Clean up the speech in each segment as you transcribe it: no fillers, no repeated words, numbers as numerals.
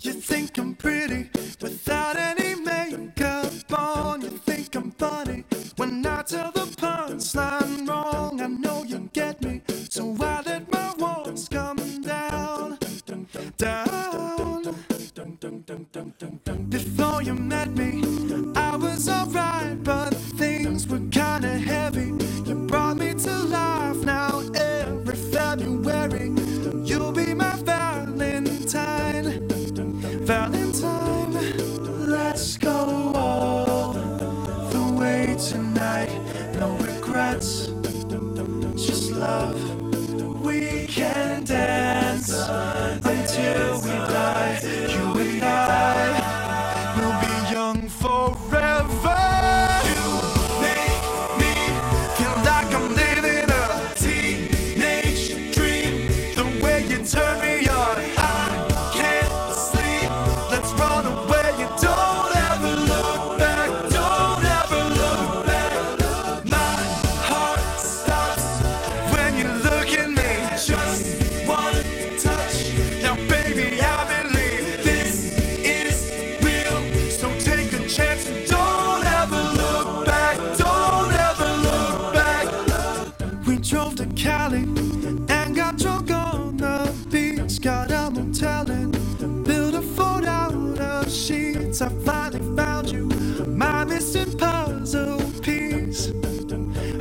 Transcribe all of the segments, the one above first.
You think I'm pretty without any makeup on. You think I'm funny when I tell the punchline wrong. I know you get me, so I let my walls come down, down. Before you met me, I was alright, but things were kinda heavy. You brought me to life. Now every February you'll be my Valentine. Valentine, let's go all the way tonight. No regrets, just love. We can dance until we die. You and I will be young forever. You make me feel like I'm living a teenage dream. The way you turn me on, I can't sleep. Let's run away. You don't ever look back. Don't ever look back. My heart stops when you look at me. Just one touch. Now baby, I believe this is real. So take a chance and don't ever look back. Don't ever look back. We drove to Cali and got drunk on the beach. Got a motel and built a fort out of sheets. I finally found you, my missing puzzle piece.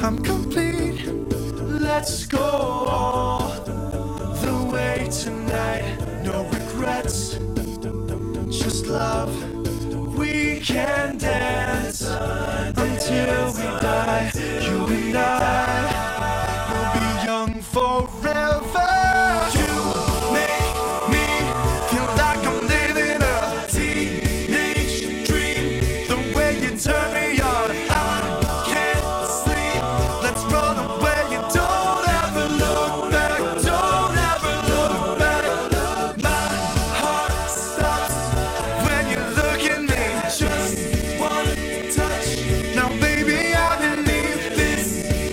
I'm complete. Let's go all the way tonight. No regrets, just love. We can dance until we die. You and I will be young forever. You make me feel like I'm living a teenage dream. The way you turn me on, I can't sleep. Let's run away. You don't ever look back. Don't ever look back. My heart stops when you look at me. Just one touch. Now baby, I believe this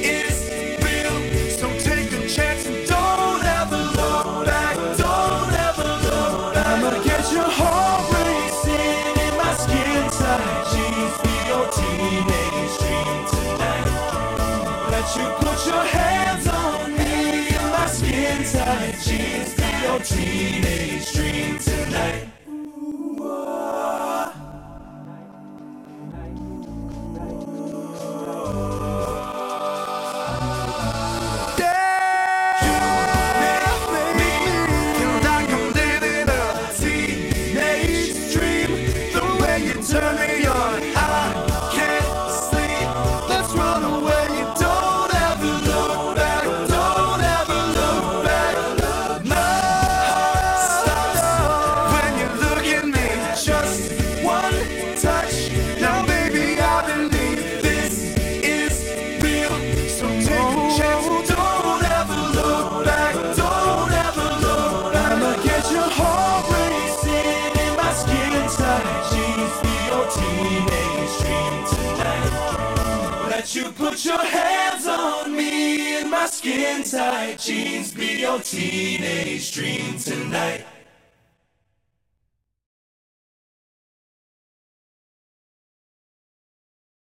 is real. So take a chance and don't ever look back. Don't ever look back. I'ma get your heart racing in my skin tight jeans. Be your teenage dream tonight. Let you put your hands on me in my skin tight jeans. Be your teenage dream tonight. Turn me on, I can't sleep. Let's run away. You don't ever look back. Don't ever look back. My heart stops when you look at me. Just one touch. Now baby, I believe this is real. So take a chance. Don't ever look back. Don't ever look back. I'ma get your heart racing in my skin tight jeans. Teenage dream tonight. Let you put your hands on me in my skin tight jeans. Be your teenage dream tonight.